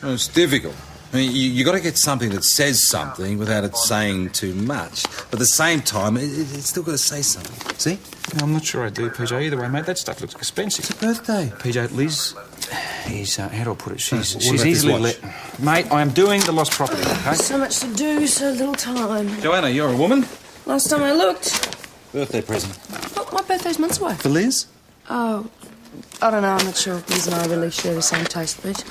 Well, it's difficult. I mean, you got to get something that says something without it saying too much. But at the same time, it's still got to say something. See? No, I'm not sure I do, PJ. Either way, mate, that stuff looks expensive. It's a birthday. PJ, Liz is, how do I put it? She's what easily let... Mate, I am doing the lost property, OK? So much to do, so little time. Joanna, you're a woman? Last time I looked. Birthday present. What, my birthday's months away. For Liz? Oh, I don't know. I'm not sure if Liz and I really share the same taste, but...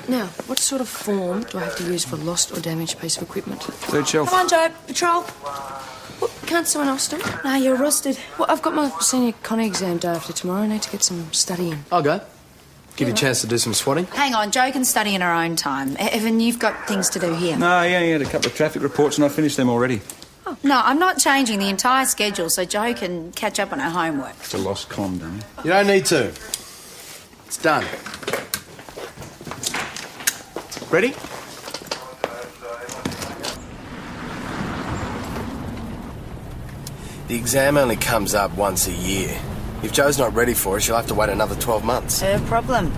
now, what sort of form do I have to use for a lost or damaged piece of equipment? Third shelf. Come on, Joe. Patrol. What, can't someone else do it? No, you're rostered. Well, I've got my senior connie exam day after tomorrow. I need to get some studying. I'll go. Give you a chance to do some swatting. Hang on, Jo can study in her own time. Evan, you've got things to do here. No, he only had a couple of traffic reports and I finished them already. Oh. No, I'm not changing the entire schedule so Jo can catch up on her homework. It's a lost comm, dummy. You don't need to. It's done. Ready? The exam only comes up once a year. If Jo's not ready for it, she'll have to wait another 12 months. Her problem.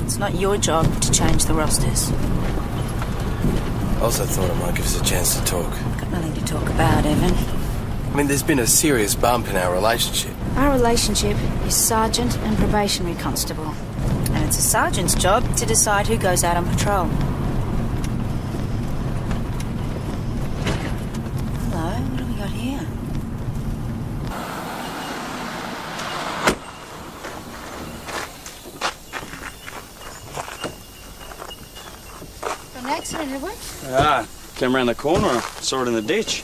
It's not your job to change the rosters. I also thought it might give us a chance to talk. Got nothing to talk about, Evan. I mean, there's been a serious bump in our relationship. Our relationship is sergeant and probationary constable. And it's a sergeant's job to decide who goes out on patrol. Hello, what have we got here? Got an accident, have we? Ah, came around the corner, I saw it in the ditch.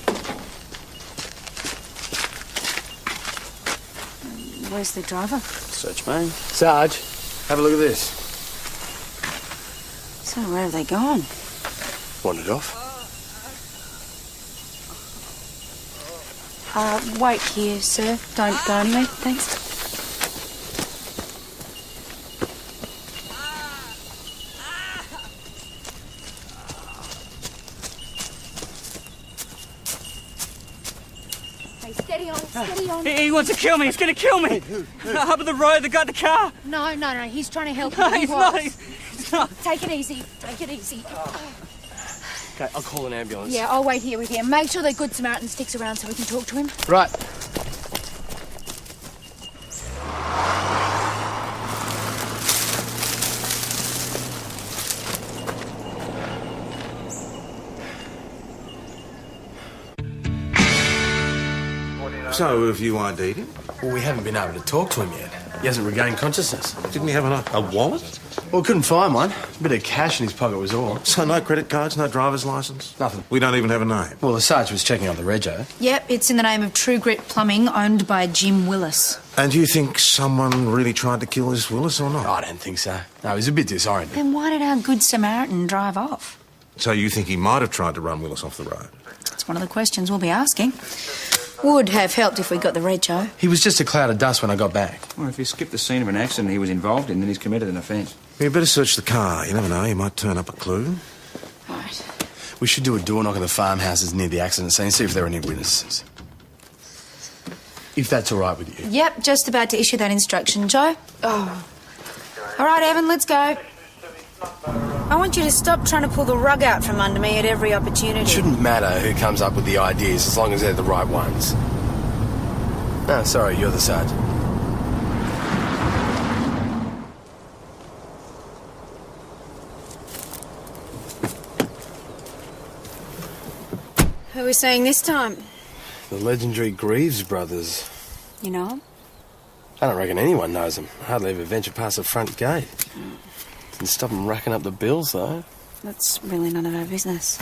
Where's the driver? Search me. Sarge, have a look at this. So where have they gone? Wandered off. Wait here, sir. Don't go anywhere, thanks. Hey, steady on, steady on. He wants to kill me. He's going to kill me. Up at the road, they got the car. No, he's trying to help No, you. he's not. He's not. Take it easy, take it easy. Okay, I'll call an ambulance. Yeah, I'll wait here with you. Make sure the Good Samaritan sticks around so we can talk to him. Right. So, have you ID'd him? Well, we haven't been able to talk to him yet. He hasn't regained consciousness. Didn't he have a wallet? Well, couldn't find one. A bit of cash in his pocket was all. So no credit cards, no driver's licence? Nothing. We don't even have a name? Well, the Sarge was checking on the rego. Yep, it's in the name of True Grit Plumbing, owned by Jim Willis. And do you think someone really tried to kill this Willis or not? I don't think so. No, he's a bit disoriented. Then why did our Good Samaritan drive off? So you think he might have tried to run Willis off the road? That's one of the questions we'll be asking. Would have helped if we got the rego. He was just a cloud of dust when I got back. Well, if he skipped the scene of an accident he was involved in, then he's committed an offence. We better search the car. You never know, he might turn up a clue. Right. We should do a door knock on the farmhouses near the accident scene, see if there are any witnesses. If that's all right with you. Yep, just about to issue that instruction, Jo. Oh. All right, Evan, let's go. I want you to stop trying to pull the rug out from under me at every opportunity. It shouldn't matter who comes up with the ideas as long as they're the right ones. No, sorry, you're the sergeant. Who are we seeing this time? The legendary Greaves brothers. You know 'em? I don't reckon anyone knows them. I hardly ever venture past the front gate. Didn't stop them racking up the bills, though. That's really none of our business.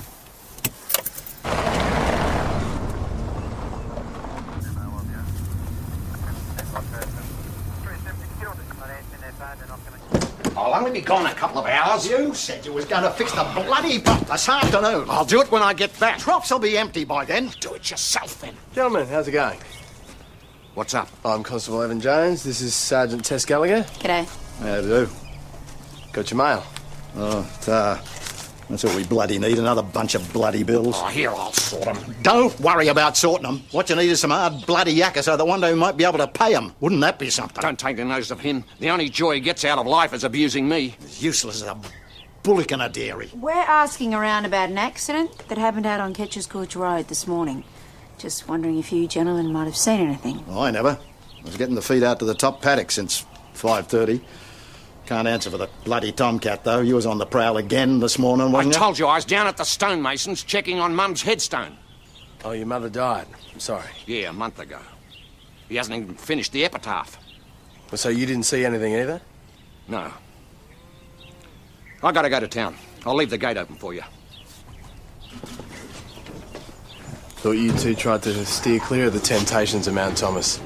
I'll only be gone a couple of hours. You said you was going to fix the bloody pump this afternoon. I'll do it when I get back. Troughs will be empty by then. Do it yourself then. Gentlemen, how's it going? What's up? I'm Constable Evan Jones. This is Sergeant Tess Gallagher. G'day. How do you do? Got your mail? Oh, That's all we bloody need, another bunch of bloody bills. Oh, here, I'll sort them. Don't worry about sorting them. What you need is some hard bloody yakka so that one day we might be able to pay them. Wouldn't that be something? Don't take the nose of him. The only joy he gets out of life is abusing me. As useless as a bullock in a dairy. We're asking around about an accident that happened out on Ketcher's Court Road this morning. Just wondering if you gentlemen might have seen anything. Oh, I never. I was getting the feed out to the top paddock since 5:30. Can't answer for the bloody tomcat, though. You was on the prowl again this morning, wasn't you? I told you I was down at the stonemasons checking on Mum's headstone. Oh, your mother died. I'm sorry. Yeah, a month ago. He hasn't even finished the epitaph. Well, so you didn't see anything either? No. I gotta go to town. I'll leave the gate open for you. Thought you two tried to steer clear of the temptations of Mount Thomas.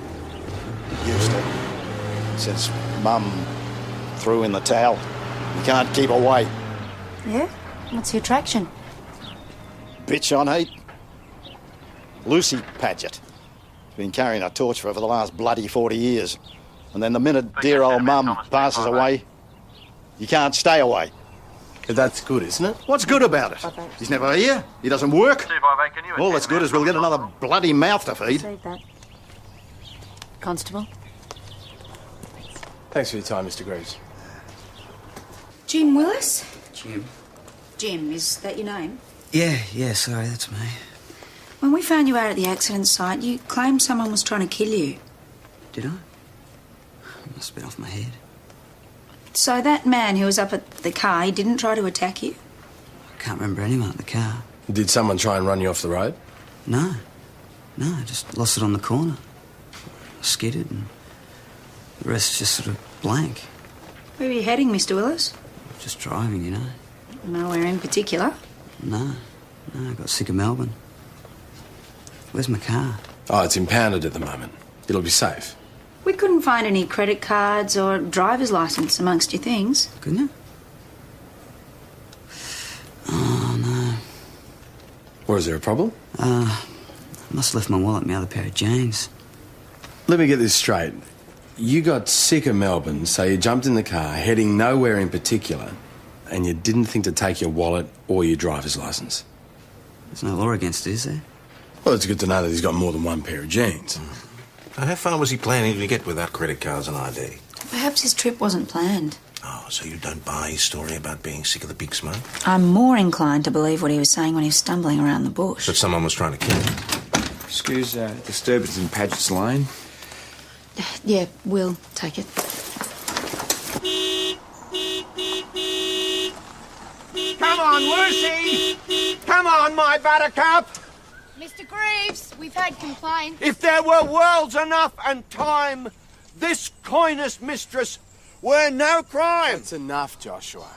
Used to. Since Mum threw in the towel. You can't keep away. Yeah? What's the attraction? Bitch on hate. Lucy Paget. Been carrying a torch for the last bloody 40 years. And then the minute dear old Mum passes away, you can't stay away. But that's good, isn't it? What's good about it? He's never here. He doesn't work. All that's good is we'll get another bloody mouth to feed. Save that. Constable? Thanks for your time, Mr. Greaves. Jim Willis? Jim? Jim, is that your name? Yeah, sorry, that's me. When we found you out at the accident site, you claimed someone was trying to kill you. Did I? Must have been off my head. So that man who was up at the car, he didn't try to attack you? I can't remember anyone at the car. Did someone try and run you off the road? No, I just lost it on the corner. I skidded and the rest just sort of blank. Where are you heading, Mr. Willis? Just driving, you know. Nowhere in particular. No, I got sick of Melbourne. Where's my car? Oh, it's impounded at the moment. It'll be safe. We couldn't find any credit cards or driver's license amongst your things. Couldn't you? Oh, no. Or is there a problem? I must have left my wallet and my other pair of jeans. Let me get this straight. You got sick of Melbourne, so you jumped in the car, heading nowhere in particular, and you didn't think to take your wallet or your driver's license. There's no law against it, is there? Well, it's good to know that he's got more than one pair of jeans. Now, how far was he planning to get without credit cards and ID? Perhaps his trip wasn't planned. Oh, so you don't buy his story about being sick of the big smoke? I'm more inclined to believe what he was saying when he was stumbling around the bush. That someone was trying to kill him? Excuse disturbance in Paget's Lane. Yeah, we'll take it. Come on, Lucy! Come on, my buttercup! Mr. Greaves, we've had complaints. If there were worlds enough and time, this coyness mistress were no crime. That's enough, Joshua.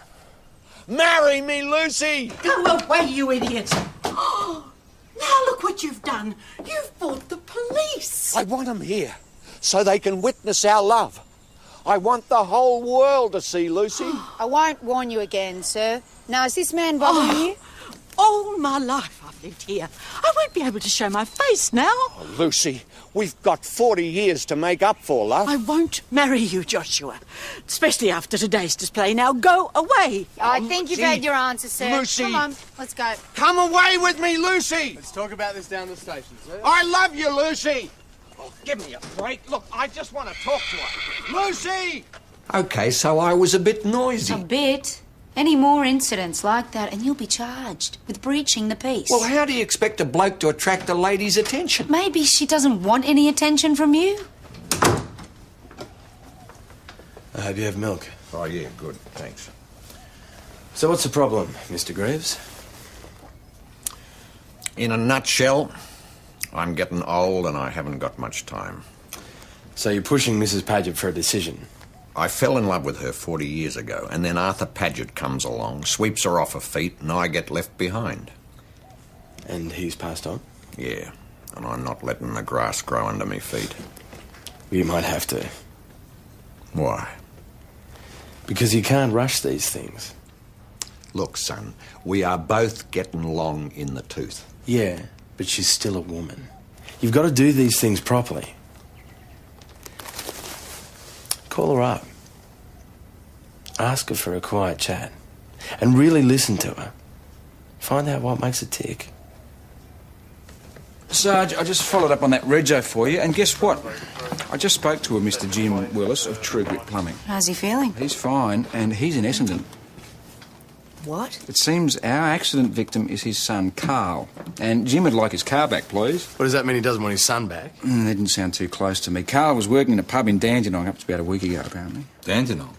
Marry me, Lucy! Go away, you idiot! Oh, now look what you've done. You've brought the police. I want them here so they can witness our love. I want the whole world to see Lucy. I won't warn you again, sir. Now, is this man bothering you? All my life I've lived here. I won't be able to show my face now. Oh, Lucy, we've got 40 years to make up for, love. I won't marry you, Joshua. Especially after today's display. Now go away. I think you've had your answer, sir. Lucy. Come on, let's go. Come away with me, Lucy! Let's talk about this down the station, sir. I love you, Lucy! Oh, give me a break. Look, I just want to talk to her. Lucy! OK, so I was a bit noisy. A bit. Any more incidents like that and you'll be charged with breaching the peace. Well, how do you expect a bloke to attract a lady's attention? Maybe she doesn't want any attention from you. I hope you have milk. Oh, yeah, good, thanks. So what's the problem, Mr. Greaves? In a nutshell, I'm getting old and I haven't got much time. So you're pushing Mrs. Paget for a decision? I fell in love with her 40 years ago, and then Arthur Paget comes along, sweeps her off her feet, and I get left behind. And he's passed on? Yeah, and I'm not letting the grass grow under me feet. You might have to. Why? Because you can't rush these things. Look, son, we are both getting long in the tooth. Yeah, but she's still a woman. You've got to do these things properly. Call her up. Ask her for a quiet chat. And really listen to her. Find out what makes it tick. Sarge, I just followed up on that rego for you, and guess what? I just spoke to a Mr. Jim Willis of True Grit Plumbing. How's he feeling? He's fine, and he's in Essendon. What? It seems our accident victim is his son, Carl. And Jim would like his car back, please. What does that mean, he doesn't want his son back? That didn't sound too close to me. Carl was working in a pub in Dandenong up to about a week ago, apparently. Dandenong?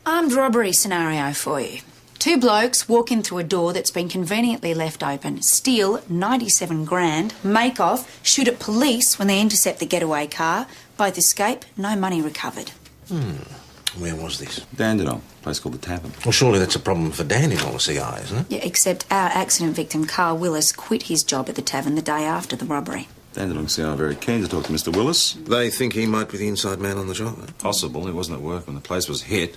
Armed robbery scenario for you. 2 blokes walk in through a door that's been conveniently left open, steal 97 grand, make off, shoot at police when they intercept the getaway car. Both escape, no money recovered. Where was this? Dandenong, a place called the Tavern. Well, surely that's a problem for Dandenong, the CI, isn't it? Yeah, except our accident victim, Carl Willis, quit his job at the tavern the day after the robbery. Dandenong CI are very keen to talk to Mr. Willis. They think he might be the inside man on the job. Possible. He wasn't at work when the place was hit.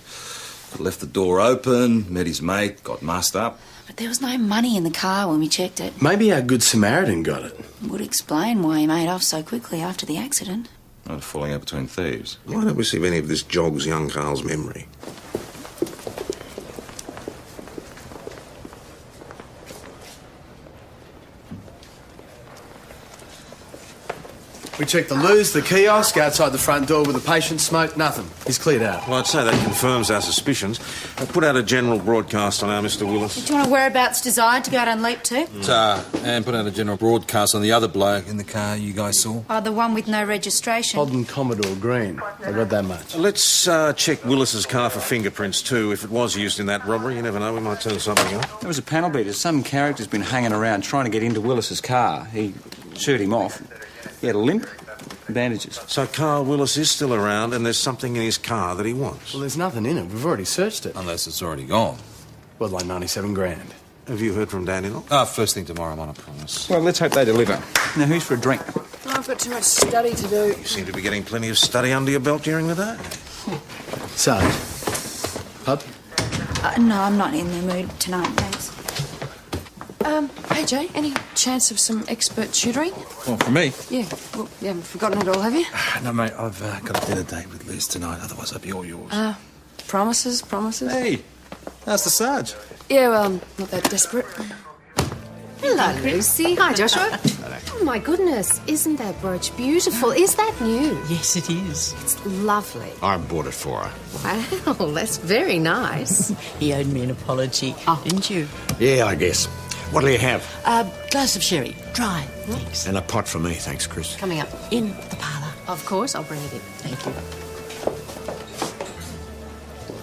Left the door open, met his mate, got mussed up. But there was no money in the car when we checked it. Maybe our Good Samaritan got it. Would explain why he made off so quickly after the accident. Not falling out between thieves. Why don't we see if any of this jogs young Carl's memory? We checked the loos, the kiosk, outside the front door with the patient, smoke, nothing. He's cleared out. Well, I'd say that confirms our suspicions. Put out a general broadcast on our Mr. Willis. Do you want a whereabouts desired to go out and leap to? And put out a general broadcast on the other bloke in the car you guys saw. Oh, the one with no registration. Holden Commodore Green. I got that much. Let's check Willis's car for fingerprints, too. If it was used in that robbery, you never know, we might turn something up. There was a panel beater. Some character's been hanging around trying to get into Willis's car. He shooed him off. He had a limp, bandages. So Carl Willis is still around and there's something in his car that he wants. Well, there's nothing in it. We've already searched it. Unless it's already gone. Well, like 97 grand. Have you heard from Dandenong? First thing tomorrow, I'm on a promise. Well, let's hope they deliver. Now, who's for a drink? Oh, I've got too much study to do. You seem to be getting plenty of study under your belt during the day. Sarge. Pub? No, I'm not in the mood tonight, thanks. Hey, Jay, any chance of some expert tutoring? Well, for me? Yeah. Well, you haven't forgotten it all, have you? No, mate, I've got a dinner date with Liz tonight, otherwise I'll be all yours. Promises? Hey, how's the Sarge? Yeah, well, I'm not that desperate. Hello, Lucy. Hi, Joshua. Oh, my goodness. Isn't that brooch beautiful? Is that new? Yes, it is. It's lovely. I bought it for her. Wow, that's very nice. He owed me an apology, didn't you? Yeah, I guess. What'll you have? A glass of sherry. Dry, thanks. And a pot for me, thanks, Chris. Coming up. In the parlour. Of course, I'll bring it in. Thank you.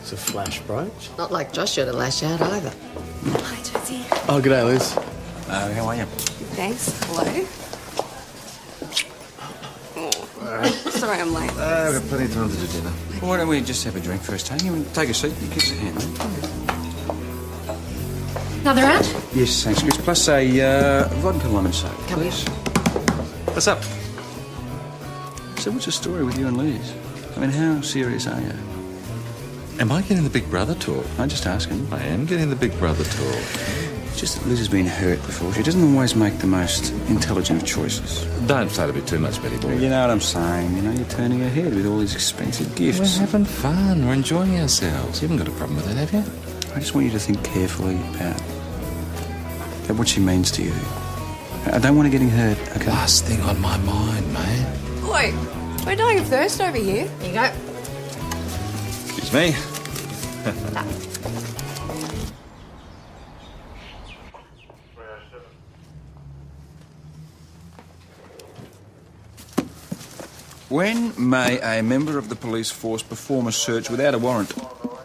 It's a flash brooch. Not like Joshua to lash out either. Hi, Josie. Oh, g'day, Liz. How are you? Thanks. Hello. Sorry I'm late. I've got plenty of time to do dinner. Why don't we just have a drink first, Tony? You take a seat. Give us a hand, mate. Another round? Yes, thanks, Chris. Plus a vodka lemon soda, Come please. What's up? So what's the story with you and Liz? I mean, how serious are you? Am I getting the Big Brother talk? I'm just asking. I am getting the Big Brother talk. It's just that Liz has been hurt before. She doesn't always make the most intelligent of choices. Don't say it a bit too much, Betty boy. You know what I'm saying. You know, you're turning her head with all these expensive gifts. We're having fun. We're enjoying ourselves. You haven't got a problem with that, have you? I just want you to think carefully about what she means to you. I don't want her getting hurt, okay? Last thing on my mind, mate. Boy, we're dying of thirst over here. Here you go. Excuse me. When may a member of the police force perform a search without a warrant?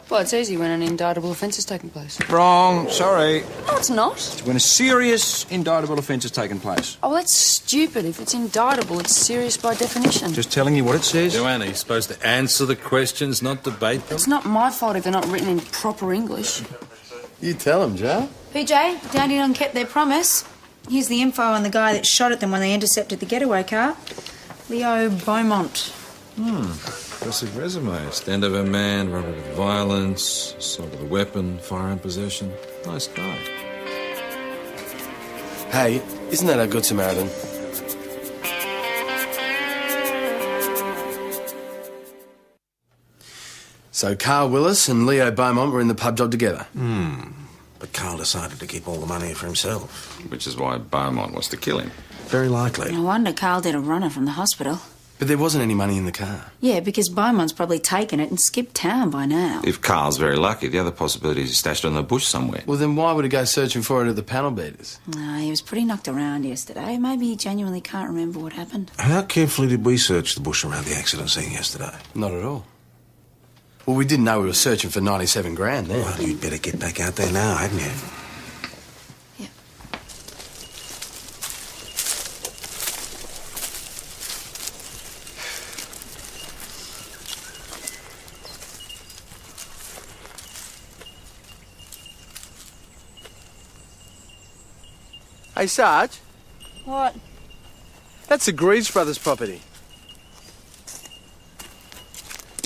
Well, it's easy when an indictable offence has taken place. Wrong. Sorry. No, it's not. When a serious indictable offence has taken place. Oh, that's stupid. If it's indictable, it's serious by definition. Just telling you what it says. Joanna, you're supposed to answer the questions, not debate them. It's not my fault if they're not written in proper English. You tell him, Joe. PJ, Dandenong kept their promise. Here's the info on the guy that shot at them when they intercepted the getaway car. Leo Beaumont. Impressive resume. Stand over man, robbery with violence, assault with a weapon, firearm possession. Nice guy. Hey, isn't that a Good Samaritan? So Carl Willis and Leo Beaumont were in the pub job together. But Carl decided to keep all the money for himself. Which is why Beaumont wants to kill him. Very likely. No wonder Carl did a runner from the hospital. But there wasn't any money in the car. Yeah, because Beaumont's probably taken it and skipped town by now. If Carl's very lucky, the other possibility is he stashed it in the bush somewhere. Well, then why would he go searching for it at the panel beaters? No, he was pretty knocked around yesterday. Maybe he genuinely can't remember what happened. How carefully did we search the bush around the accident scene yesterday? Not at all. Well, we didn't know we were searching for 97 grand then. Well, you'd better get back out there now, hadn't you? Yeah. Hey, Sarge, What? that's the Greaves brothers' property.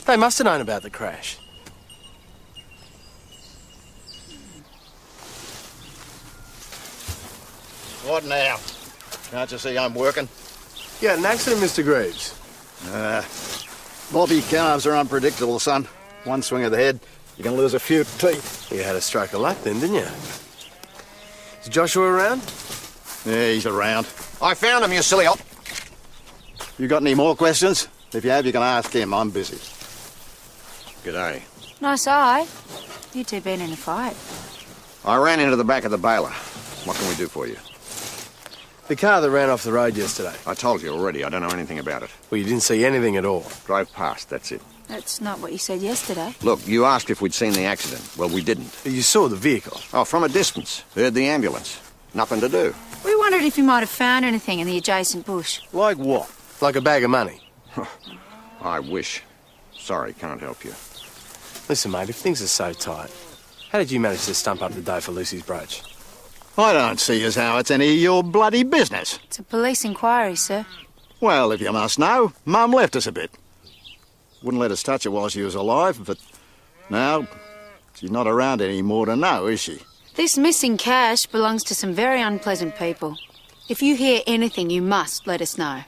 They must have known about the crash. What now? Can't you see I'm working? You had an accident, Mr. Greaves. Bobby calves are unpredictable, son. One swing of the head, you can lose a few teeth. You had a stroke of luck then, didn't you? Is Joshua around? Yeah, he's around. I found him, you silly op. You got any more questions? If you have, you can ask him. I'm busy. G'day. Nice eye. You two been in a fight. I ran into the back of the baler. What can we do for you? The car that ran off the road yesterday. I told you already, I don't know anything about it. Well, you didn't see anything at all. Drove past, that's it. That's not what you said yesterday. Look, you asked if we'd seen the accident. Well, we didn't. But you saw the vehicle. Oh, from a distance. Heard the ambulance. Nothing to do. We wondered if you might have found anything in the adjacent bush. Like what? Like a bag of money? I wish. Sorry, can't help you. Listen, mate, if things are so tight, how did you manage to stump up the dough for Lucy's brooch? I don't see as how it's any of your bloody business. It's a police inquiry, sir. Well, if you must know, Mum left us a bit. Wouldn't let us touch her while she was alive, but now she's not around any more to know, is she? This missing cash belongs to some very unpleasant people. If you hear anything, you must let us know.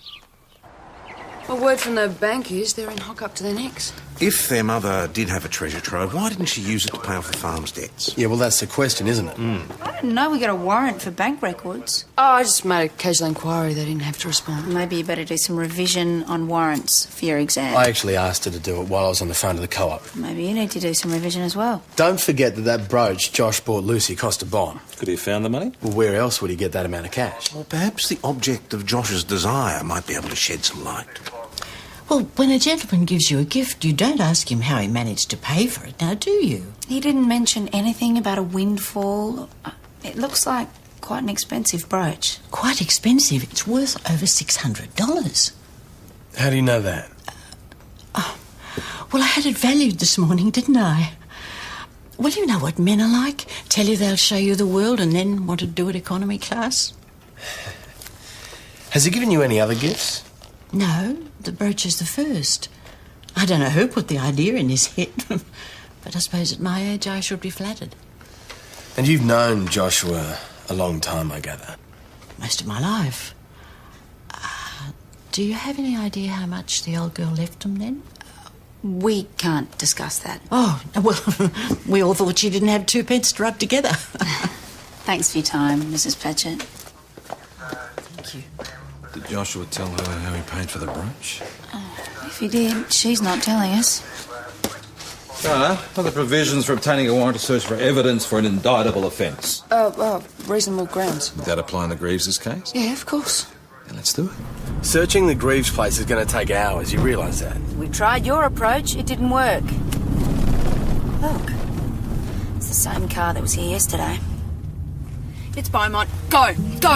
Well, word from the bank is they're in hock up to their necks. If their mother did have a treasure trove, why didn't she use it to pay off the farm's debts? Yeah, well, that's the question, isn't it? I didn't know we got a warrant for bank records. Oh, I just made a casual inquiry. They didn't have to respond. Maybe you better do some revision on warrants for your exam. I actually asked her to do it while I was on the phone to the co-op. Maybe you need to do some revision as well. Don't forget that brooch Josh bought Lucy cost a bomb. Could he have found the money? Well, where else would he get that amount of cash? Well, perhaps the object of Josh's desire might be able to shed some light. Well, when a gentleman gives you a gift, you don't ask him how he managed to pay for it, now do you? He didn't mention anything about a windfall. It looks like quite an expensive brooch. Quite expensive. It's worth over $600. How do you know that? Well, I had it valued this morning, didn't I? Well, you know what men are like. Tell you they'll show you the world and then want to do it economy class. Has he given you any other gifts? No, the brooch is the first. I don't know who put the idea in his head, but I suppose at my age I should be flattered. And you've known Joshua a long time, I gather. Most of my life. Do you have any idea how much the old girl left him then? We can't discuss that. Oh, well, we all thought she didn't have 2 pence to rub together. Thanks for your time, Mrs. Patchett. Thank you. Did Joshua tell her how he paid for the brooch? If he did, she's not telling us. What are the provisions for obtaining a warrant to search for evidence for an indictable offence? Reasonable grounds. Would that apply in the Greaves' case? Yeah, of course. Then let's do it. Searching the Greaves place is going to take hours, you realise that? We tried your approach, it didn't work. Look, it's the same car that was here yesterday. It's Beaumont. Go! Go!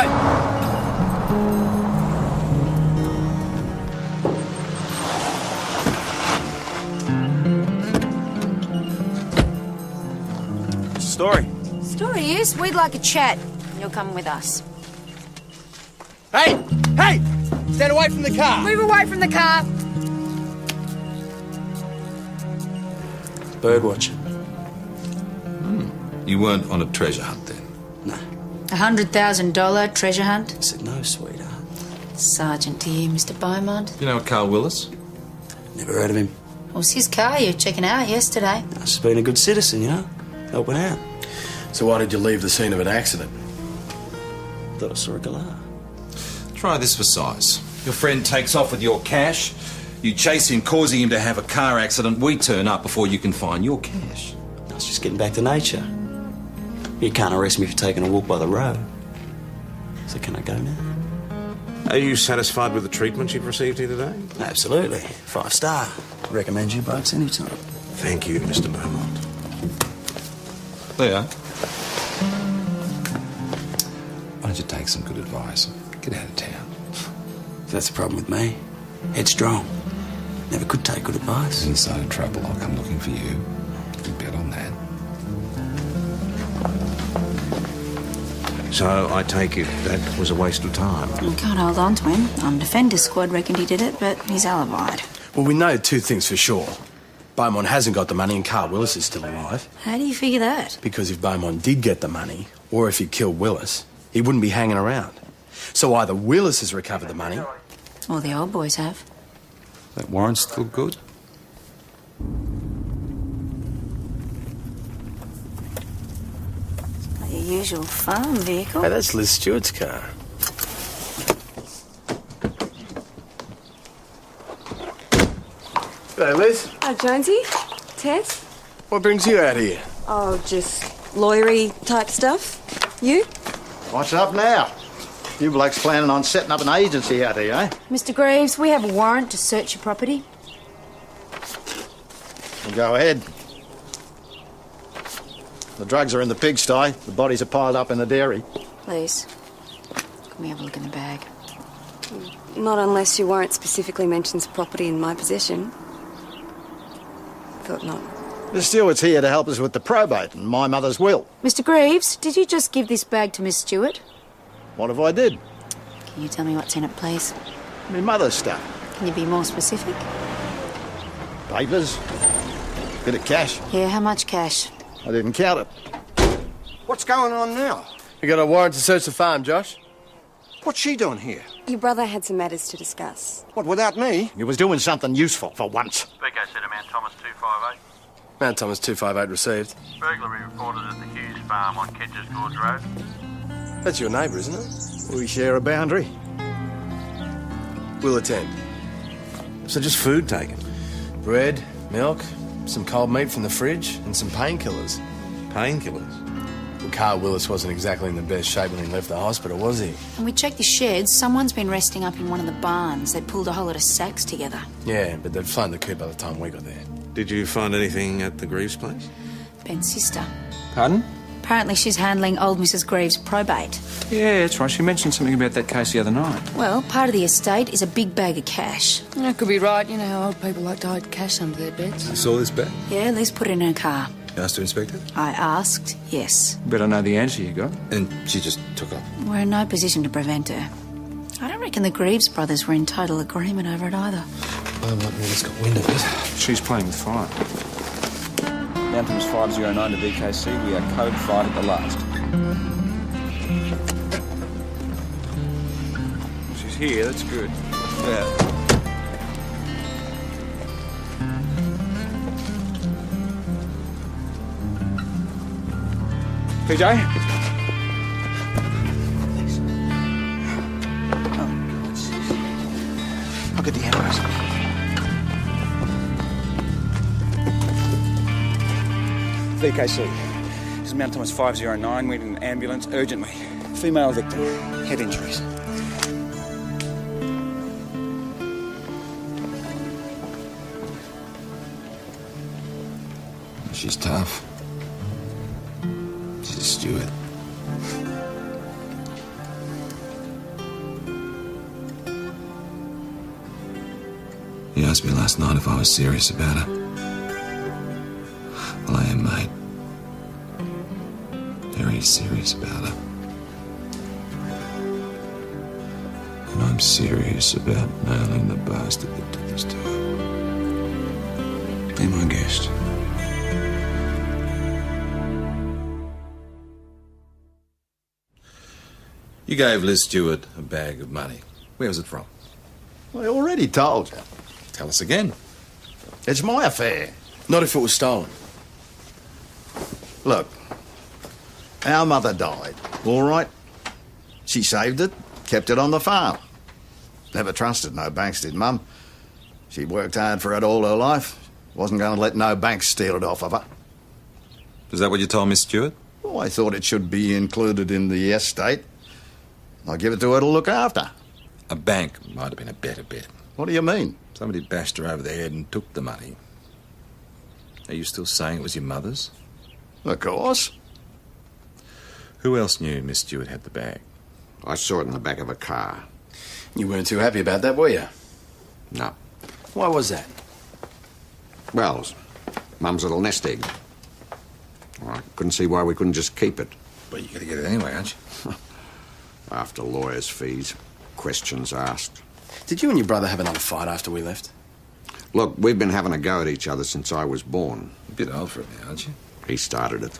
Story. Story is, we'd like a chat. You'll come with us. Hey! Hey! Stand away from the car! Move away from the car! Birdwatching. You weren't on a treasure hunt then? No. $100,000 treasure hunt? I said no, sweetheart. Sergeant to you, Mr. Beaumont. You know Carl Willis? Never heard of him. It was his car you were checking out yesterday. I've just been a good citizen, you know, helping out. So why did you leave the scene of an accident? Thought I saw a galah. Try this for size. Your friend takes off with your cash. You chase him, causing him to have a car accident. We turn up before you can find your cash. I was just getting back to nature. You can't arrest me for taking a walk by the road. So can I go now? Are you satisfied with the treatment you've received here today? Absolutely. 5-star. Recommend you blokes anytime. Thank you, Mr. Beaumont. There you are. Why don't you take some good advice and get out of town? That's the problem with me. Headstrong. Never could take good advice. Inside of trouble, I'll come looking for you. You bet on that. So I take it that was a waste of time. We can't hold on to him. Defender squad reckoned he did it, but he's alibied. Well, we know two things for sure. Beaumont hasn't got the money and Carl Willis is still alive. How do you figure that? Because if Beaumont did get the money, or if he killed Willis, he wouldn't be hanging around. So either Willis has recovered the money... Or the old boys have. That warrant's still good? Your usual farm vehicle. Hey, that's Liz Stewart's car. G'day, Liz. Oh, Jonesy. Tess. What brings you out here? Oh, just lawyery type stuff. You? What's up now? You blokes planning on setting up an agency out here, eh? Mr. Greaves, we have a warrant to search your property. Well, go ahead. The drugs are in the pigsty. The bodies are piled up in the dairy. Please. Can we have a look in the bag? Not unless your warrant specifically mentions property in my possession. Thought not. The Stewart's here to help us with the probate and my mother's will. Mr. Greaves, did you just give this bag to Miss Stewart? What if I did? Can you tell me what's in it, please? My mother's stuff. Can you be more specific? Papers. Bit of cash. Yeah, how much cash? I didn't count it. What's going on now? We got a warrant to search the farm, Josh. What's she doing here? Your brother had some matters to discuss. What, without me? He was doing something useful for once. Pico said a man Thomas 258. Mount Thomas 258 received. Burglary reported at the Hughes farm on Kedges Gorge Road. That's your neighbour, isn't it? We share a boundary. We'll attend. So just food taken? Bread, milk, some cold meat from the fridge, and some painkillers. Painkillers? Well, Carl Willis wasn't exactly in the best shape when he left the hospital, was he? And we checked the sheds. Someone's been resting up in one of the barns. They'd pulled a whole lot of sacks together. Yeah, but they'd flown the coop by the time we got there. Did you find anything at the Greaves place? Ben's sister. Pardon? Apparently she's handling old Mrs. Greaves' probate. Yeah, that's right. She mentioned something about that case the other night. Well, part of the estate is a big bag of cash. Yeah, could be right. You know how old people like to hide cash under their beds. You saw this bag? Yeah, Liz put it in her car. You asked to inspect it? I asked, yes. Better know the answer you got. And she just took off? We're in no position to prevent her. I don't reckon the Greaves brothers were in total agreement over it either. Well, Willis got wind of it. She's playing with fire. Mountains 509 to VKC. We are code 5 at the last. She's here, that's good. Yeah. PJ? I'll get the ambulance. VKC. This is Mount Thomas 509. We need an ambulance urgently. Female victim. Head injuries. She's tough. She's a Stewart. He asked me last night if I was serious about her. Well, I am, mate. Very serious about her. And I'm serious about nailing the bastard that did this to her. Be my guest. You gave Liz Stewart a bag of money. Where was it from? I already told you. Tell us again. It's my affair. Not if it was stolen. Look, Our mother died, all right? She saved it, kept it on the farm. Never trusted no banks, did Mum. She worked hard for it all her life. Wasn't going to let no banks steal it off of her. Is that what you told Miss Stewart? Well, I thought it should be included in the estate. I'll give it to her to look after. A bank might have been a better bet. What do you mean? Somebody bashed her over the head and took the money. Are you still saying it was your mother's? Of course. Who else knew Miss Stewart had the bag? I saw it in the back of a car. You weren't too happy about that, were you? No. Why was that? Well, it was Mum's little nest egg. I couldn't see why we couldn't just keep it. But you got to get it anyway, aren't you? After lawyers' fees, questions asked. Did you and your brother have another fight after we left? Look, we've been having a go at each other since I was born. A bit old for it now, aren't you? He started it.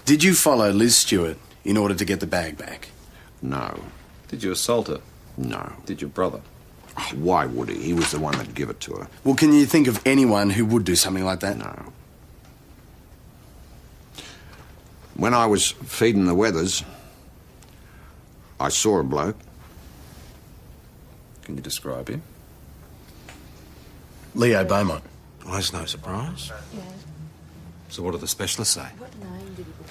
Did you follow Liz Stewart in order to get the bag back? No. Did you assault her? No. Did your brother? Oh, why would he? He was the one that'd give it to her. Well, can you think of anyone who would do something like that? No. When I was feeding the Weathers, I saw a bloke. Can you describe him? Leo Beaumont. Well, that's no surprise. Yeah. So what do the specialists say? What name did he put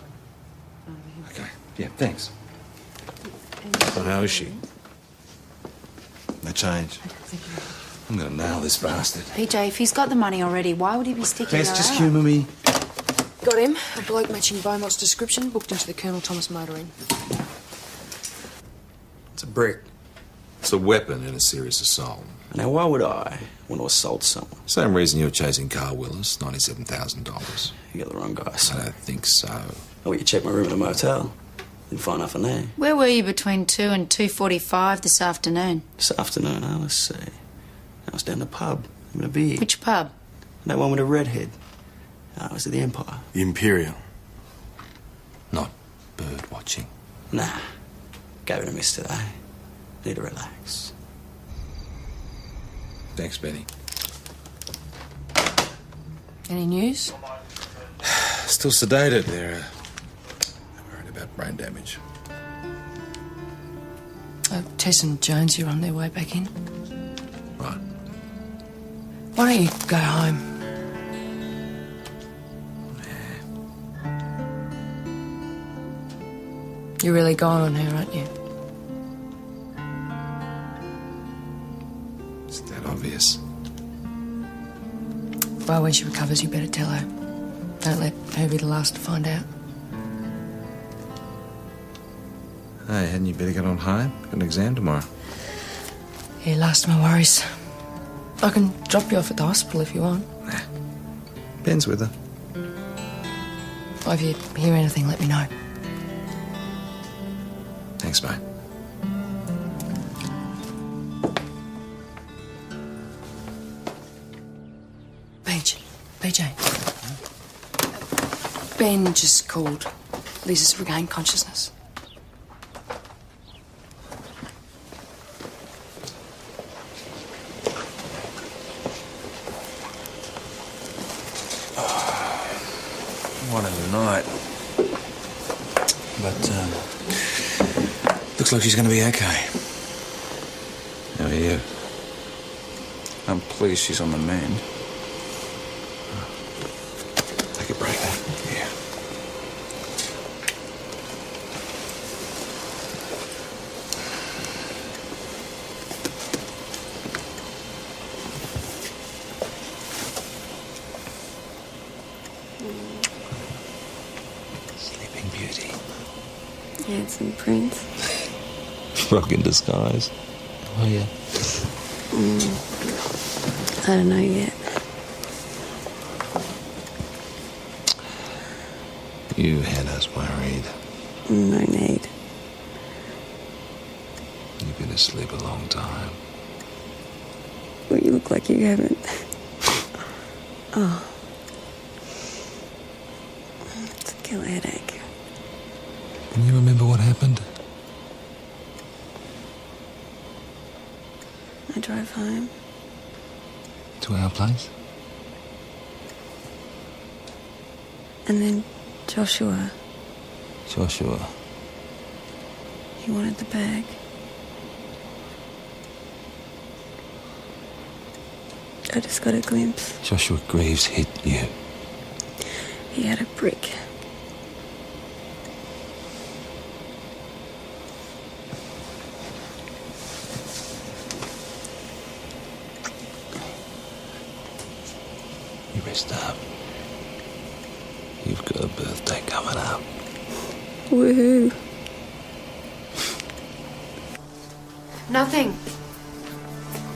on? Okay. Yeah, thanks. So how is she? No change. I'm going to nail this bastard. PJ, if he's got the money already, why would he be sticking Bess, her just out? humour me. Got him. A bloke matching Beaumont's description, booked into the Colonel Thomas Motor Inn. It's a brick. It's a weapon in a serious assault. Now, why would I want to assault someone? Same reason you're chasing Carl Willis, $97,000. You got the wrong guys. I don't think so. Oh, you checked my room at a motel. Didn't find nothing there. Where were you between 2 and 2:45 this afternoon? This afternoon, let's see. I was down the pub, having a beer. Which pub? That one with a redhead. I was at the Empire. The Imperial. Not bird watching. Nah. Gave it a miss today. Need to relax. Thanks, Benny. Any news? Still sedated. They're worried about brain damage. Tess and Jonesy are on their way back in. Right. Why don't you go home? You're really gone on her, aren't you? It's that obvious. Well, when she recovers, you better tell her. Don't let her be the last to find out. Hey, hadn't you better get on home? Got an exam tomorrow. Yeah, last of my worries. I can drop you off at the hospital if you want. Ben's with her. Or if you hear anything, let me know. Thanks, mate. PJ. Ben just called. Lisa's regained consciousness. What a night. But, looks like she's going to be okay. How are you? I'm pleased she's on the mend. Take a break, eh? Yeah. Sleeping Beauty. Handsome prince. Frog in disguise. Oh, yeah. I don't know yet. You had us worried. No need. You've been asleep a long time. Well, you look like you haven't. Oh. It's a killer headache. Can you remember what happened? I drove home. To our place? And then Joshua. Joshua. You wanted the bag. I just got a glimpse. Joshua Greaves hit you. He had a brick. You rest up. You've got a birthday coming up. Woohoo. Nothing.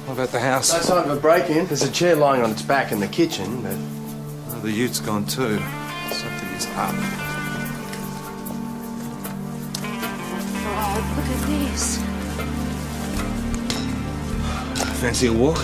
What about the house? No sign of a break-in. There's a chair lying on its back in the kitchen, but... Oh, the ute's gone too. Something is up. Oh, look at this. Fancy a walk?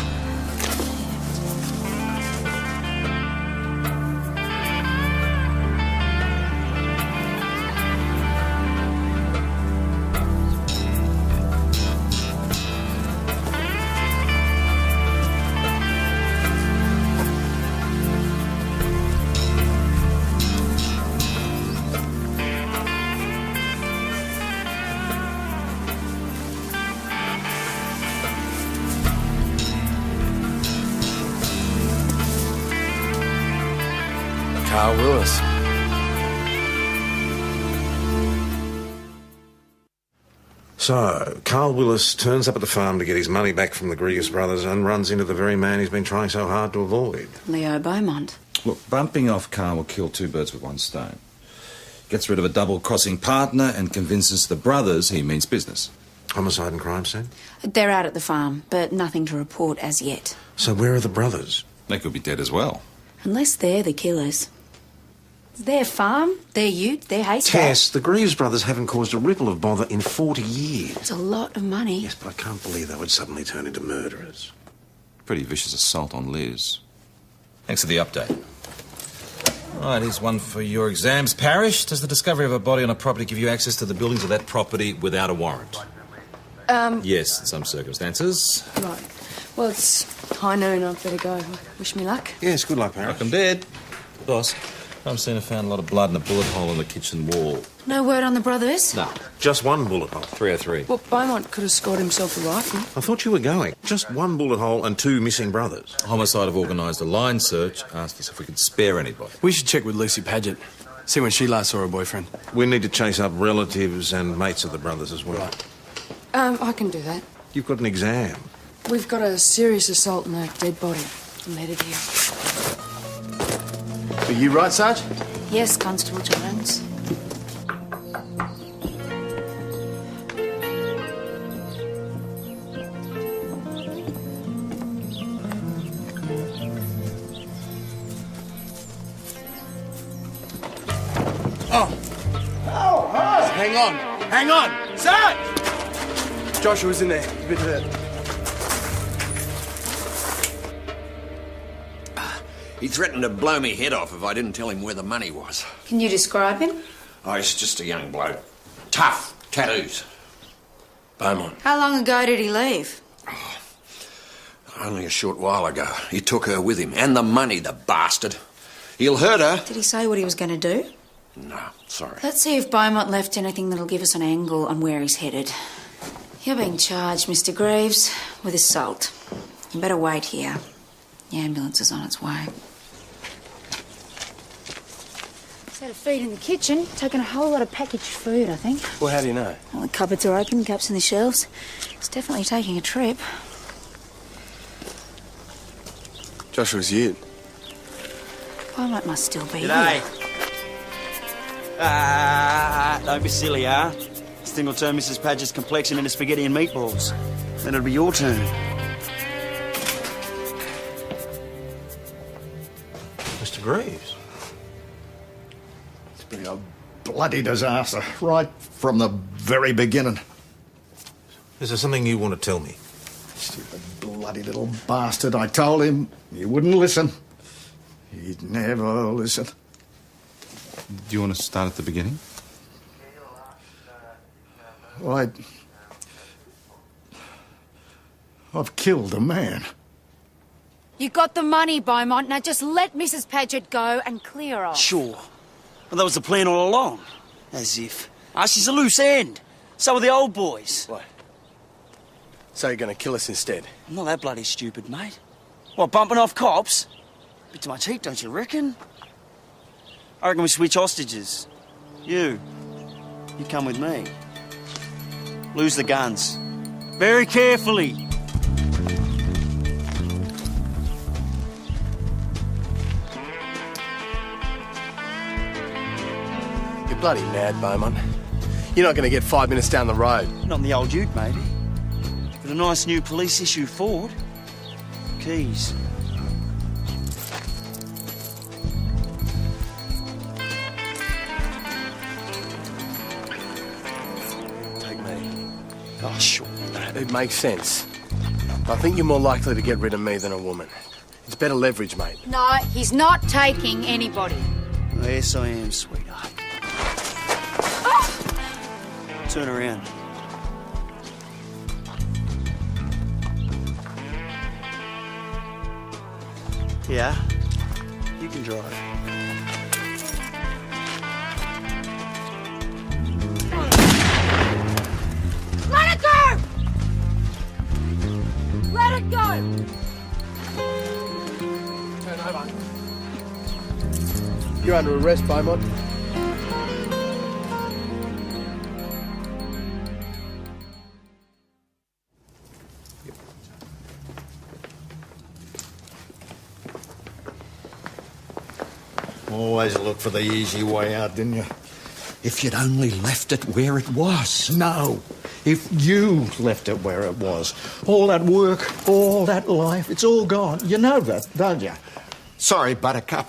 Carl Willis. So, Carl Willis turns up at the farm to get his money back from the Greaves brothers and runs into the very man he's been trying so hard to avoid. Leo Beaumont. Look, bumping off Carl will kill two birds with one stone. Gets rid of a double-crossing partner and convinces the brothers he means business. Homicide and crime scene? They're out at the farm, but nothing to report as yet. So where are the brothers? They could be dead as well. Unless they're the killers. It's their farm, their ute, their haystack. Tess, the Greaves brothers haven't caused a ripple of bother in 40 years. It's a lot of money. Yes, but I can't believe they would suddenly turn into murderers. Pretty vicious assault on Liz. Thanks for the update. Right, here's one for your exams. Parish, does the discovery of a body on a property give you access to the buildings of that property without a warrant? Yes, in some circumstances. Right. Well, it's high noon. I'd better go. Wish me luck. Yes, good luck, Parish. Like I'm dead. Boss, crime scene found a lot of blood and a bullet hole in the kitchen wall. No word on the brothers? No. Just one bullet hole. 303. Well, Beaumont could have scored himself a rifle. I thought you were going. Just one bullet hole and two missing brothers. Homicide have organised a line search, asked us if we could spare anybody. We should check with Lucy Paget. See when she last saw her boyfriend. We need to chase up relatives and mates of the brothers as well. Right. I can do that. You've got an exam. We've got a serious assault and a dead body. I'm headed here. Are you right, Sarge? Yes, Constable Jones. Hang on! Hang on! Sarge! Joshua's in there. A bit hurt. He threatened to blow me head off if I didn't tell him where the money was. Can you describe him? Oh, he's just a young bloke. Tough. Tattoos. Beaumont. How long ago did he leave? Only a short while ago. He took her with him. And the money, the bastard. He'll hurt her. Did he say what he was going to do? No, sorry. Let's see if Beaumont left anything that'll give us an angle on where he's headed. You're being charged, Mr. Greaves, with assault. You better wait here. The ambulance is on its way. Set of feed in the kitchen. Taking a whole lot of packaged food, I think. Well, how do you know? Well, the cupboards are open, gaps in the shelves. It's definitely taking a trip. Joshua's ute. Beaumont must still be G'day. here. Don't be silly, huh? This thing will turn Mrs. Paget's complexion into spaghetti and meatballs. Then it'll be your turn. Mr. Greaves. It's been a bloody disaster, right from the very beginning. Is there something you want to tell me? Stupid bloody little bastard. I told him he wouldn't listen. He'd never listen. Do you want to start at the beginning? Well, I've killed a man. You got the money, Beaumont. Now just let Mrs. Paget go and clear off. Sure. Well, that was the plan all along. As if. She's a loose end. So are the old boys. What? So you're going to kill us instead? I'm not that bloody stupid, mate. What, bumping off cops? Bit too much heat, don't you reckon? I reckon we switch hostages. You come with me. Lose the guns. Very carefully. You're bloody mad, Beaumont. You're not going to get 5 minutes down the road. Not in the old ute, maybe. But a nice new police-issue Ford. Keys. Take me. Oh, sure. It makes sense. I think you're more likely to get rid of me than a woman. It's better leverage, mate. No, he's not taking anybody. Oh, yes, I am, sweetheart. Turn around. Yeah, you can drive. Let it go! Let it go! Turn over. You're under arrest, Beaumont. Always look for the easy way out, didn't you? If you'd only left it where it was. No. If you left it where it was. All that work, all that life, it's all gone. You know that, don't you? Sorry, Buttercup.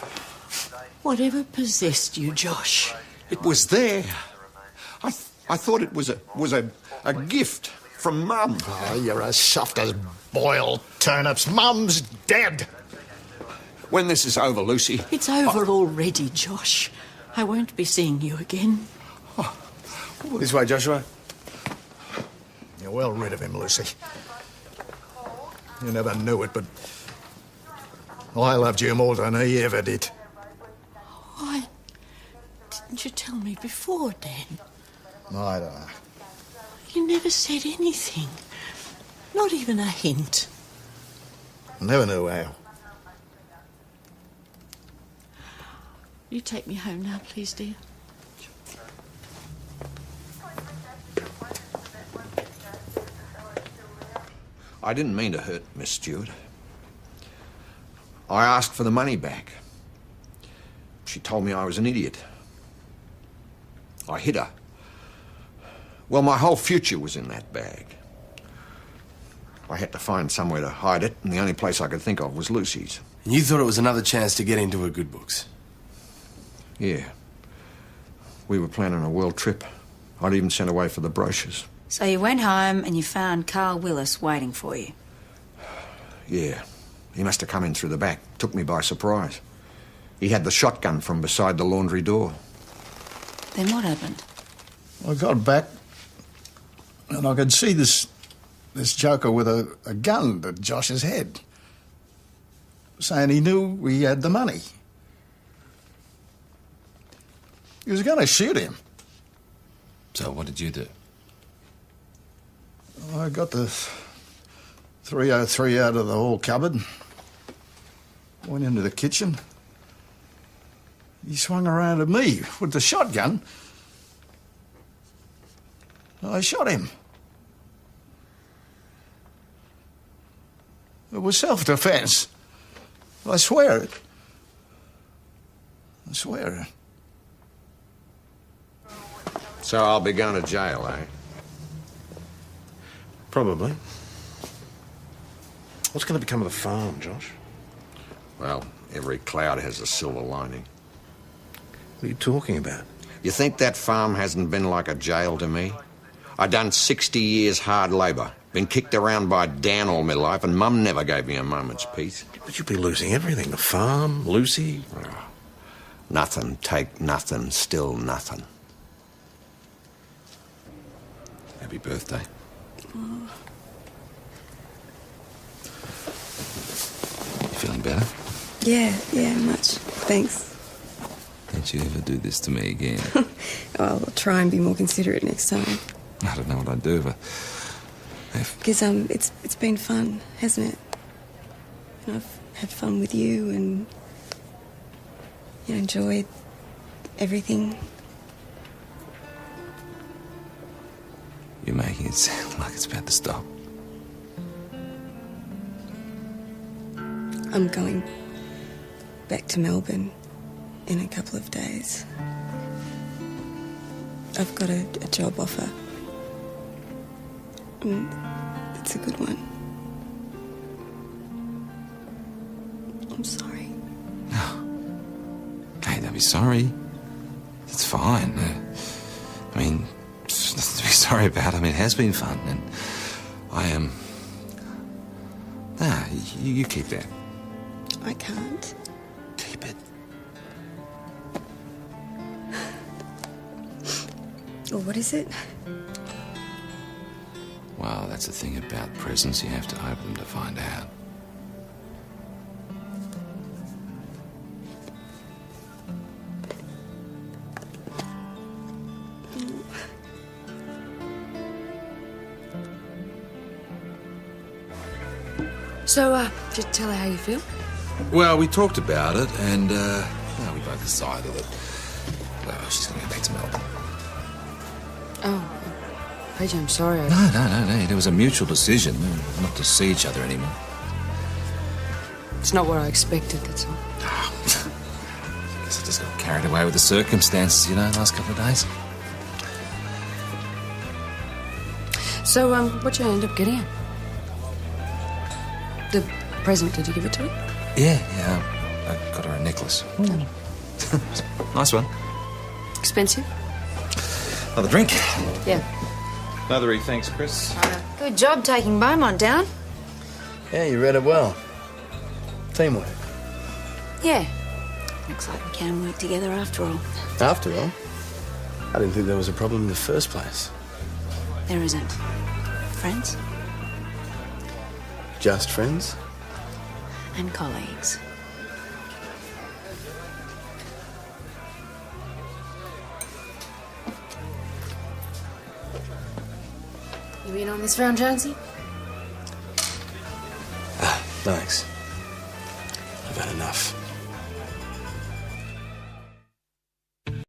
Whatever possessed you, Josh? It was there. I thought it was a gift from Mum. Oh, you're as soft as boiled turnips. Mum's dead. When this is over, Lucy... It's over already, Josh. I won't be seeing you again. This way, Joshua. You're well rid of him, Lucy. You never knew it, but I loved you more than he ever did. Why didn't you tell me before, Dan? I don't know. You never said anything. Not even a hint. Never knew how. You take me home now, please, dear. I didn't mean to hurt Miss Stewart. I asked for the money back. She told me I was an idiot. I hit her. Well, my whole future was in that bag. I had to find somewhere to hide it, and the only place I could think of was Lucy's. And you thought it was another chance to get into her good books? Yeah. We were planning a world trip. I'd even sent away for the brochures. So you went home and you found Carl Willis waiting for you? Yeah. He must have come in through the back. Took me by surprise. He had the shotgun from beside the laundry door. Then what happened? I got back and I could see this joker with a gun at Josh's head, saying he knew we had the money. He was going to shoot him. So what did you do? I got the 303 out of the hall cupboard, went into the kitchen. He swung around at me with the shotgun. I shot him. It was self-defense. I swear it. I swear it. So I'll be going to jail, eh? Probably. What's going to become of the farm, Josh? Well, every cloud has a silver lining. What are you talking about? You think that farm hasn't been like a jail to me? I done 60 years hard labour, been kicked around by Dan all my life, and Mum never gave me a moment's peace. But you'd be losing everything. The farm, Lucy... Oh, nothing, take nothing, still nothing. Happy birthday. Oh. You feeling better? Yeah, much. Thanks. Thanks. Don't you ever do this to me again. I'll try and be more considerate next time. I don't know what I'd do if... Because it's been fun, hasn't it? And I've had fun with you and enjoyed everything. You're making it sound like it's about to stop. I'm going back to Melbourne in a couple of days. I've got a job offer. And it's a good one. I'm sorry. Hey, don't be sorry. It's fine. I mean, there's nothing to be sorry about. I mean, it has been fun, and I am... you keep that. I can't. Keep it. Well, what is it? Well, that's the thing about presents. You have to open them to find out. So, did you tell her how you feel? Well, we talked about it, and we both decided that she's going to go back to Melbourne. Oh, Paige, I'm sorry. No. It was a mutual decision not to see each other anymore. It's not what I expected, that's all. I guess I just got carried away with the circumstances, the last couple of days. So, what'd you end up getting her? The present, did you give it to her? Yeah, I got her a necklace. Nice one. Expensive? Another drink? Yeah. Another thanks, Chris. Good job taking Beaumont down. Yeah, you read it well. Teamwork. Yeah. Looks like we can work together after all. After all, I didn't think there was a problem in the first place. There isn't. Friends Just friends? and colleagues. You in on this round, Jonesy? Thanks. I've had enough.